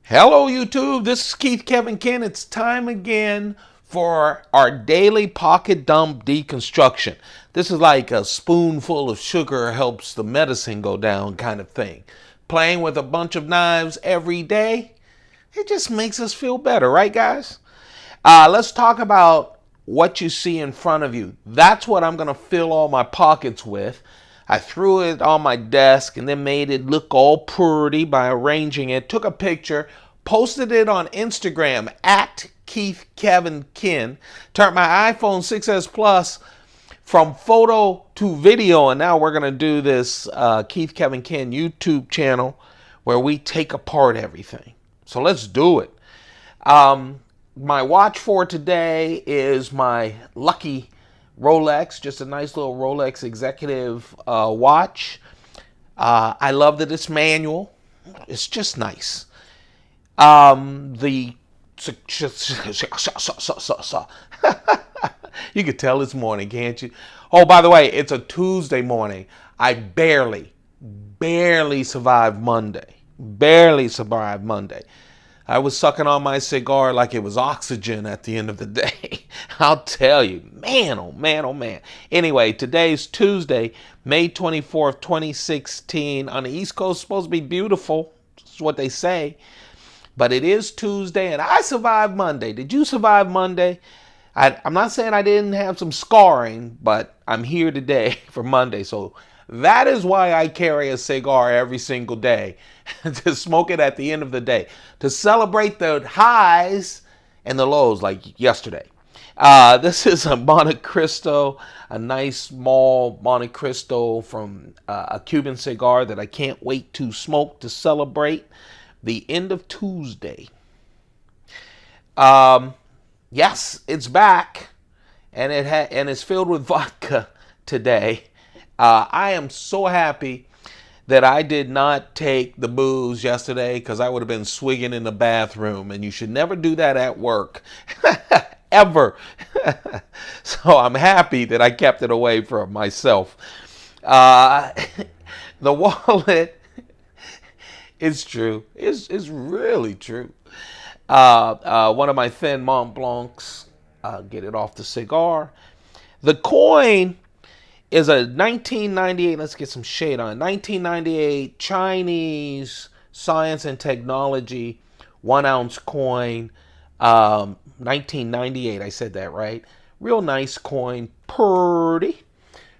Hello YouTube, this is Keith Kevin Ken. It's time again for our daily pocket dump deconstruction. This is like a spoonful of sugar helps the medicine go down kind of thing. Playing with a bunch of knives every day, it just makes us feel better, right guys? Let's talk about what you see in front of you. That's what I'm going to fill all my pockets with. I threw it on my desk and then made it look all pretty by arranging it. Took a picture, posted it on Instagram at Keith Kevin Ken. Turned my iPhone 6S Plus from photo to video, and now we're going to do this Keith Kevin Ken YouTube channel where we take apart everything. So let's do it. My watch for today is my Lucky Rolex, just a nice little Rolex executive watch. I love that it's manual. It's just nice. The you could tell it's morning, can't you? Oh, by the way, it's a Tuesday morning. I barely survived Monday. Barely survived Monday. I was sucking on my cigar like it was oxygen at the end of the day. I'll tell you, man, oh man, oh man. Anyway, today's Tuesday, May 24th, 2016. On the East Coast, it's supposed to be beautiful. That's what they say. But it is Tuesday, and I survived Monday. Did you survive Monday? I'm not saying I didn't have some scarring, but I'm here today for Monday. So that is why I carry a cigar every single day, to smoke it at the end of the day, to celebrate the highs and the lows like yesterday. This is a Monte Cristo, a nice small Monte Cristo from a Cuban cigar that I can't wait to smoke to celebrate the end of Tuesday. Yes, it's back, and it's filled with vodka today. I am so happy that I did not take the booze yesterday, because I would have been swigging in the bathroom, and you should never do that at work. Ever. So I'm happy that I kept it away from myself. The wallet, it's true. It's really true. One of my thin Mont Blancs, get it off the cigar. The coin is a 1998, let's get some shade on it, 1998 Chinese science and technology 1 ounce coin. 1998, I said that right. Real nice coin, pretty,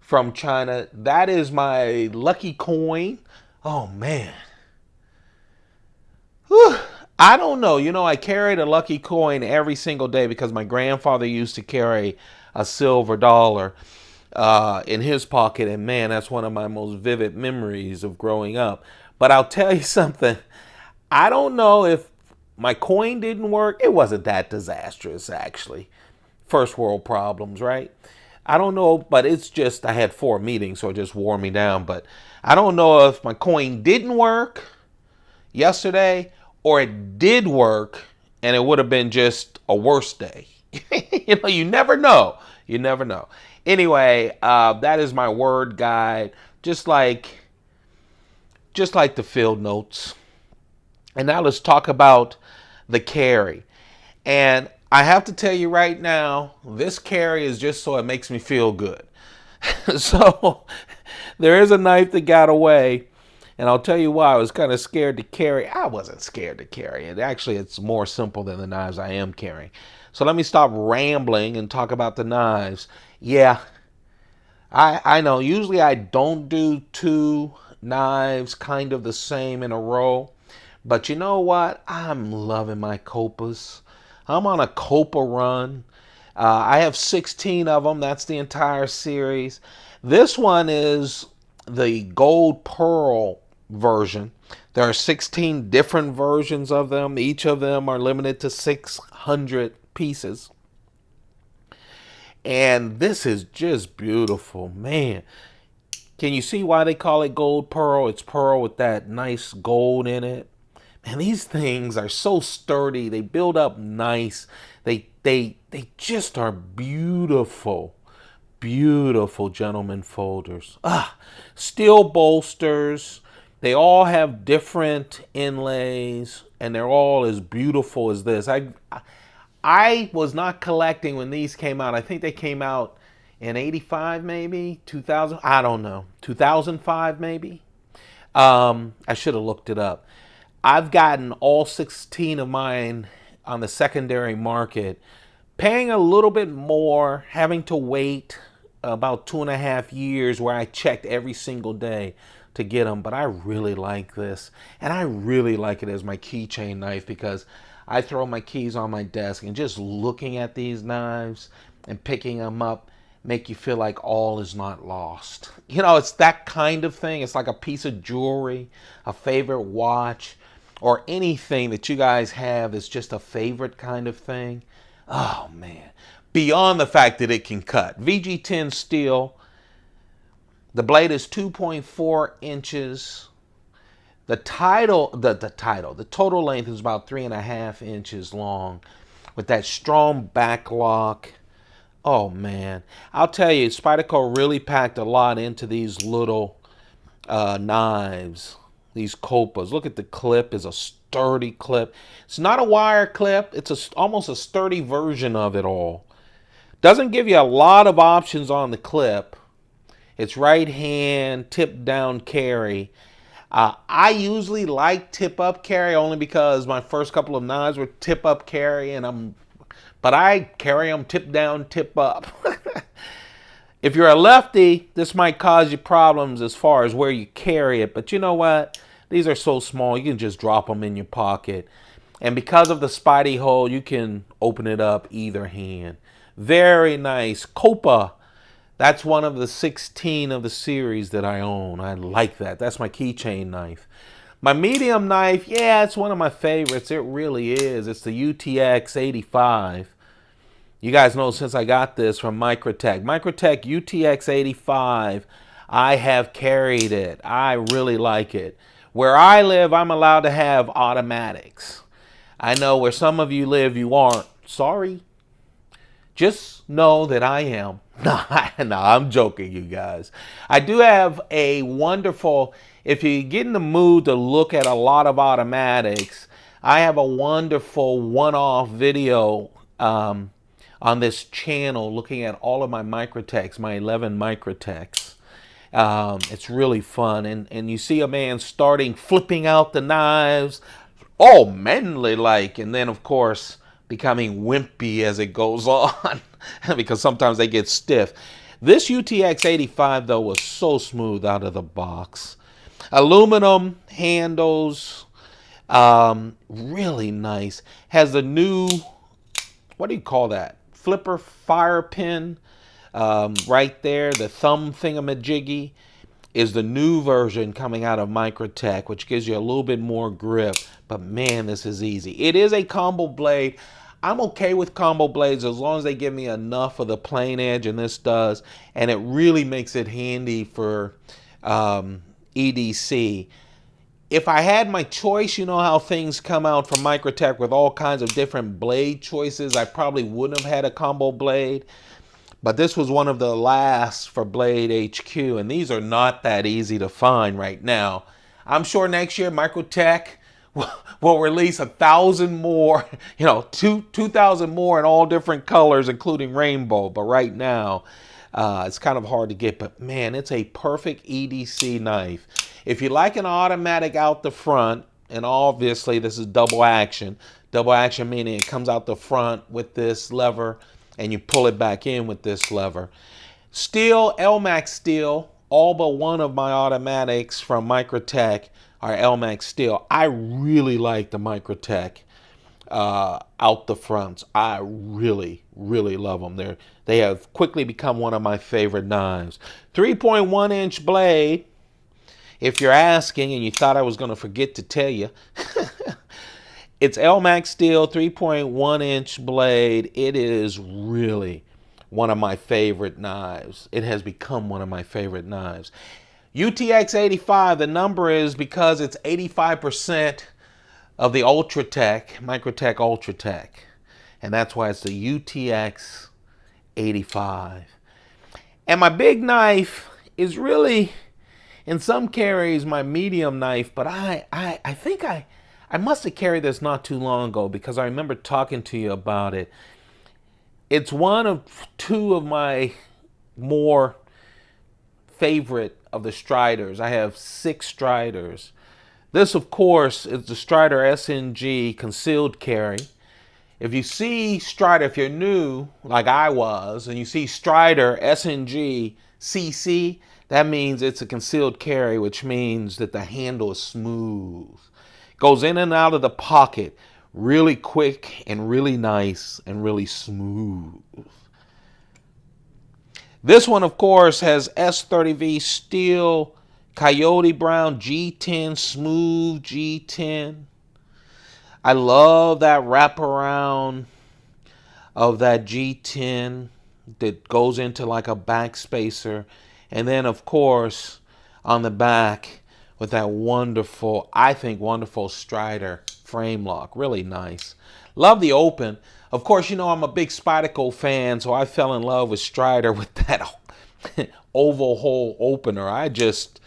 from China. That is my lucky coin. Oh man. Whew. I don't know. You know, I carried a lucky coin every single day because my grandfather used to carry a silver dollar in his pocket, and man, that's one of my most vivid memories of growing up. But I'll tell you something. I don't know if my coin didn't work. It wasn't that disastrous, actually. First world problems, right? I don't know, but it's just I had 4 meetings, so it just wore me down. But I don't know if my coin didn't work yesterday or it did work and it would have been just a worse day. You never know. You never know. Anyway, that is my word guide, just like the field notes. And now let's talk about the carry. And I have to tell you right now, this carry is just so it makes me feel good. So there is a knife that got away, and I'll tell you why. I was kind of scared to carry. I wasn't scared to carry it. Actually, it's more simple than the knives I am carrying. So let me stop rambling and talk about the knives. Yeah, I know. Usually I don't do 2 knives kind of the same in a row. But you know what? I'm loving my Kopas. I'm on a Kopa run. I have 16 of them. That's the entire series. This one is the gold pearl version. There are 16 different versions of them. Each of them are limited to 600 pieces. And this is just beautiful, man. Can you see why they call it gold pearl? It's pearl with that nice gold in it. Man, these things are so sturdy. They build up nice. They just are beautiful. Beautiful gentleman folders. Steel bolsters. They all have different inlays, and they're all as beautiful as this. I was not collecting when these came out. I think they came out in 85 maybe, 2000, I don't know, 2005 maybe. I should have looked it up. I've gotten all 16 of mine on the secondary market, paying a little bit more, having to wait about 2.5 years where I checked every single day to get them. But I really like this, and I really like it as my keychain knife because I throw my keys on my desk, and just looking at these knives and picking them up make you feel like all is not lost. You know, it's that kind of thing. It's like a piece of jewelry, a favorite watch, or anything that you guys have that's just a favorite kind of thing. Oh man, beyond the fact that it can cut. VG10 steel. The blade is 2.4 inches. The total length is about 3.5 inches long with that strong back lock. Oh man, I'll tell you, Spyderco really packed a lot into these little knives, these Kopas. Look at the clip, is a sturdy clip. It's not a wire clip, it's almost a sturdy version of it all. Doesn't give you a lot of options on the clip. It's right hand, tip down carry. I usually like tip up carry only because my first couple of knives were tip up carry, but I carry them tip down, tip up. If you're a lefty, this might cause you problems as far as where you carry it, but you know what? These are so small, you can just drop them in your pocket. And because of the Spidey hole, you can open it up either hand. Very nice. Kopa. That's one of the 16 of the series that I own. I like that. That's my keychain knife. My medium knife, yeah, it's one of my favorites. It really is. It's the UTX-85. You guys know since I got this from Microtech. Microtech UTX-85, I have carried it. I really like it. Where I live, I'm allowed to have automatics. I know where some of you live, you aren't. Sorry. Just know that I am. No, I'm joking, you guys. I do have a wonderful, if you get in the mood to look at a lot of automatics, I have a wonderful one-off video on this channel looking at all of my Microtechs, my 11 Microtechs. It's really fun. And you see a man flipping out the knives, all manly like, and then of course becoming wimpy as it goes on because sometimes they get stiff. This UTX-85 though was so smooth out of the box. Aluminum handles, really nice. Has the new, what do you call that? Flipper fire pin right there. The thumb thingamajiggy is the new version coming out of Microtech, which gives you a little bit more grip. But man, this is easy. It is a combo blade. I'm okay with combo blades as long as they give me enough of the plain edge, and this does. And it really makes it handy for EDC. If I had my choice, you know how things come out from Microtech with all kinds of different blade choices, I probably wouldn't have had a combo blade. But this was one of the last for Blade HQ, and these are not that easy to find right now. I'm sure next year Microtech will release 1,000 more, 2,000 more in all different colors, including rainbow. But right now, it's kind of hard to get. But man, it's a perfect EDC knife. If you like an automatic out the front, and obviously this is double action. Double action meaning it comes out the front with this lever, and you pull it back in with this lever. Steel, LMAX steel. All but one of my automatics from Microtech are LMAX steel. I really like the Microtech out the fronts. I really, really love them. They have quickly become one of my favorite knives. 3.1 inch blade. If you're asking and you thought I was going to forget to tell you, it's LMAX steel, 3.1 inch blade. It is really one of my favorite knives. It has become one of my favorite knives. UTX-85, the number is because it's 85% of the Ultratech, Microtech Ultratech. And that's why it's the UTX-85. And my big knife is really, in some carries my medium knife, but I think I must have carried this not too long ago because I remember talking to you about it. It's one of two of my more favorite of the Stryders. I have 6 Stryders. This, of course, is the Strider SNG concealed carry. If you see Strider, if you're new, like I was, and you see Strider SNG CC, that means it's a concealed carry, which means that the handle is smooth. Goes in and out of the pocket really quick and really nice and really smooth. This one, of course, has S30V steel, coyote brown G10, smooth G10. I love that wraparound of that G10 that goes into like a back spacer. And then, of course, on the back with that wonderful, I think, wonderful Strider frame lock. Really nice. Love the open. Of course, you know I'm a big Spyderco fan, so I fell in love with Strider with that oval hole opener. I just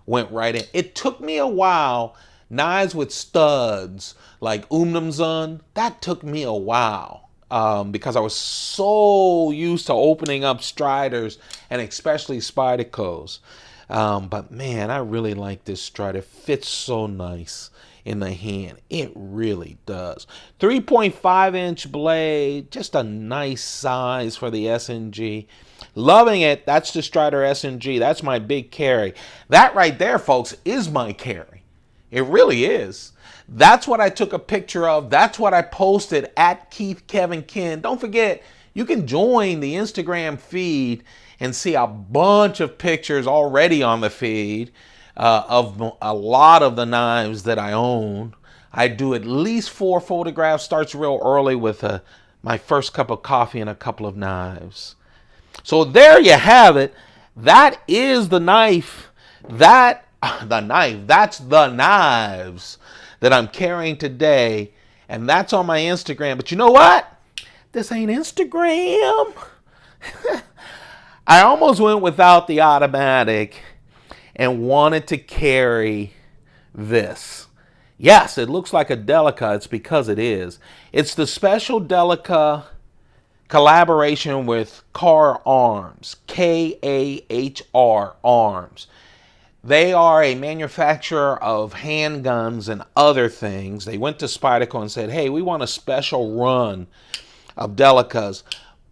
went right in. It took me a while. Knives with studs like Umnumzun, that took me a while because I was so used to opening up Striders and especially Spydercos. But man, I really like this Strider. It fits so nice in the hand. It really does. 3.5-inch blade, just a nice size for the SNG. Loving it. That's the Strider SNG. That's my big carry. That right there, folks, is my carry. It really is. That's what I took a picture of. That's what I posted at Keith Kevin Ken. Don't forget, you can join the Instagram feed and see a bunch of pictures already on the feed of a lot of the knives that I own. I do at least 4 photographs. Starts real early with my first cup of coffee and a couple of knives. So there you have it. That is the knife. That's the knives that I'm carrying today. And that's on my Instagram. But you know what? This ain't Instagram. I almost went without the automatic and wanted to carry this. Yes, it looks like a Delica. It's because it is. It's the special Delica collaboration with Kahr Arms. K-A-H-R Arms. They are a manufacturer of handguns and other things. They went to Spyderco and said, hey, we want a special run of Delicas,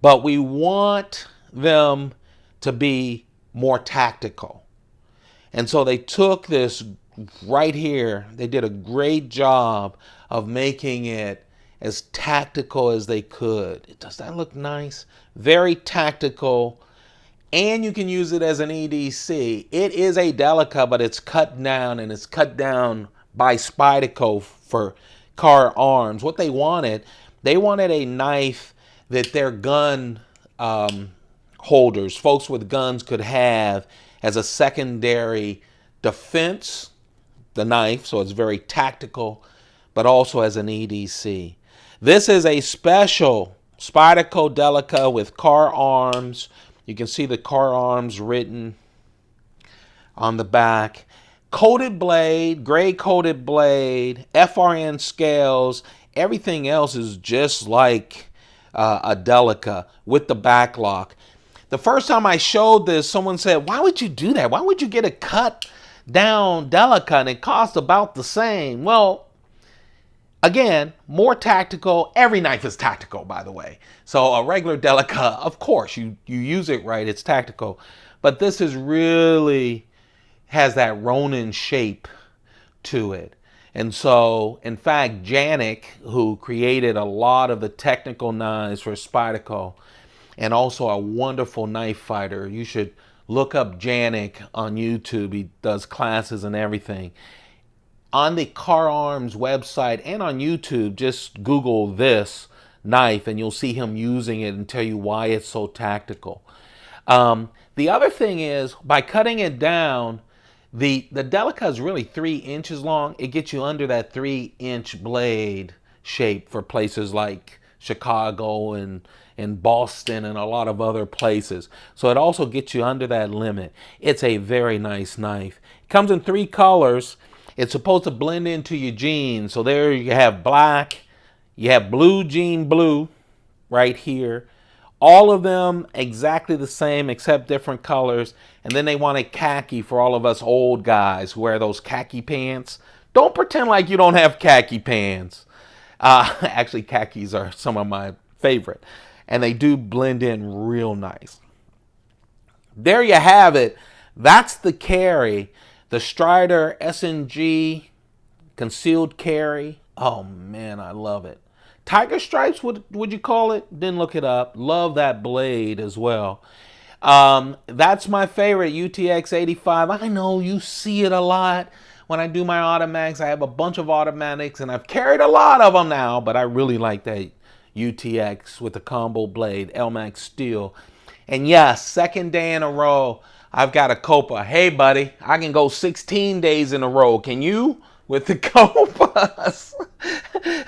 but we want them to be more tactical. And so they took this right here. They did a great job of making it as tactical as they could. Does that look nice? Very tactical. And you can use it as an EDC. It is a Delica, but it's cut down, and it's cut down by Spyderco for Kahr Arms. What they wanted a knife that their gun holders, folks with guns, could have as a secondary defense, the knife, so it's very tactical, but also as an EDC. This is a special Spyderco Delica with Kahr Arms. You can see the Kahr Arms written on the back. Coated blade, gray coated blade, FRN scales. Everything else is just like a Delica with the back lock. The first time I showed this, someone said, why would you do that? Why would you get a cut down Delica and it costs about the same? Well, again, more tactical. Every knife is tactical, by the way. So a regular Delica, of course, you use it right, it's tactical. But this is really has that Ronin shape to it. And so, in fact, Janik, who created a lot of the technical knives for Spyderco, and also a wonderful knife fighter. You should look up Janik on YouTube. He does classes and everything. On the Kahr Arms website and on YouTube, just Google this knife and you'll see him using it and tell you why it's so tactical. The other thing is, by cutting it down, the Delica is really 3 inches long. It gets you under that 3-inch blade shape for places like Chicago and Boston and a lot of other places. So it also gets you under that limit. It's a very nice knife. Comes in 3 colors. It's supposed to blend into your jeans. So there you have black, you have blue jean blue right here. All of them exactly the same except different colors. And then they wanted khaki for all of us old guys who wear those khaki pants. Don't pretend like you don't have khaki pants. Actually, khakis are some of my favorite. And they do blend in real nice. There you have it. That's the carry. The Strider SNG concealed carry. Oh, man, I love it. Tiger stripes, would you call it? Didn't look it up. Love that blade as well. That's my favorite, UTX-85. I know you see it a lot when I do my automatics. I have a bunch of automatics, and I've carried a lot of them now, but I really like that UTX with the combo blade, LMAX steel. And yes, second day in a row, I've got a Kopa. Hey, buddy, I can go 16 days in a row. Can you? With the Kopas,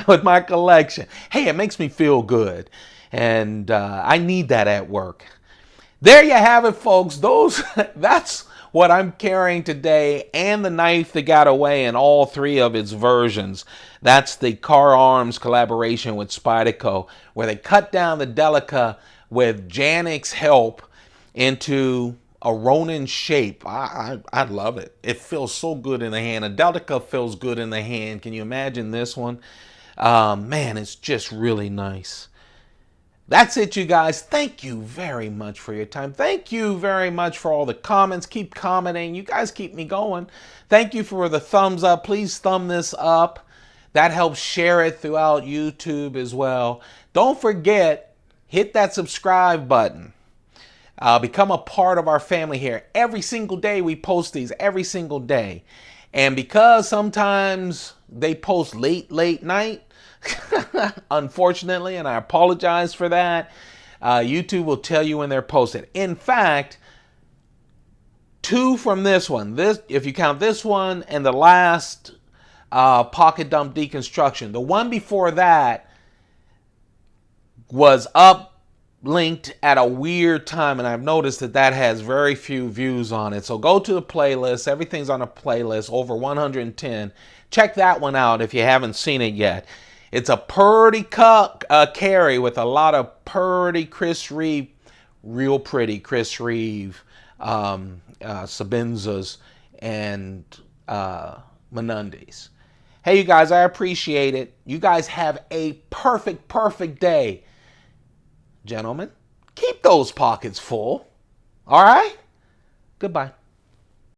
with my collection. Hey, it makes me feel good. And I need that at work. There you have it, folks. That's what I'm carrying today, and the knife that got away in all 3 of its versions. That's the Car Arms collaboration with Spyderco, where they cut down the Delica with Janik's help into a Ronin shape. I love it. It feels so good in the hand. A Delica feels good in the hand. Can you imagine this one? Man, it's just really nice. That's it, you guys. Thank you very much for your time. Thank you very much for all the comments. Keep commenting. You guys keep me going. Thank you for the thumbs up. Please thumb this up. That helps share it throughout YouTube as well. Don't forget, hit that subscribe button. Become a part of our family here. Every single day we post these, every single day. And because sometimes they post late night, unfortunately, and I apologize for that, YouTube will tell you when they're posted. In fact, 2 from this one, if you count this one and the last pocket dump deconstruction, the one before that was linked at a weird time, and I've noticed that has very few views on it. So go to the playlist. Everything's on a playlist, over 110. Check that one out if you haven't seen it yet. It's a pretty carry with a lot of pretty Chris Reeve, real pretty Chris Reeve, Sabinzas, and Menundis. Hey, you guys, I appreciate it. You guys have a perfect day. Gentlemen, keep those pockets full. All right? Goodbye.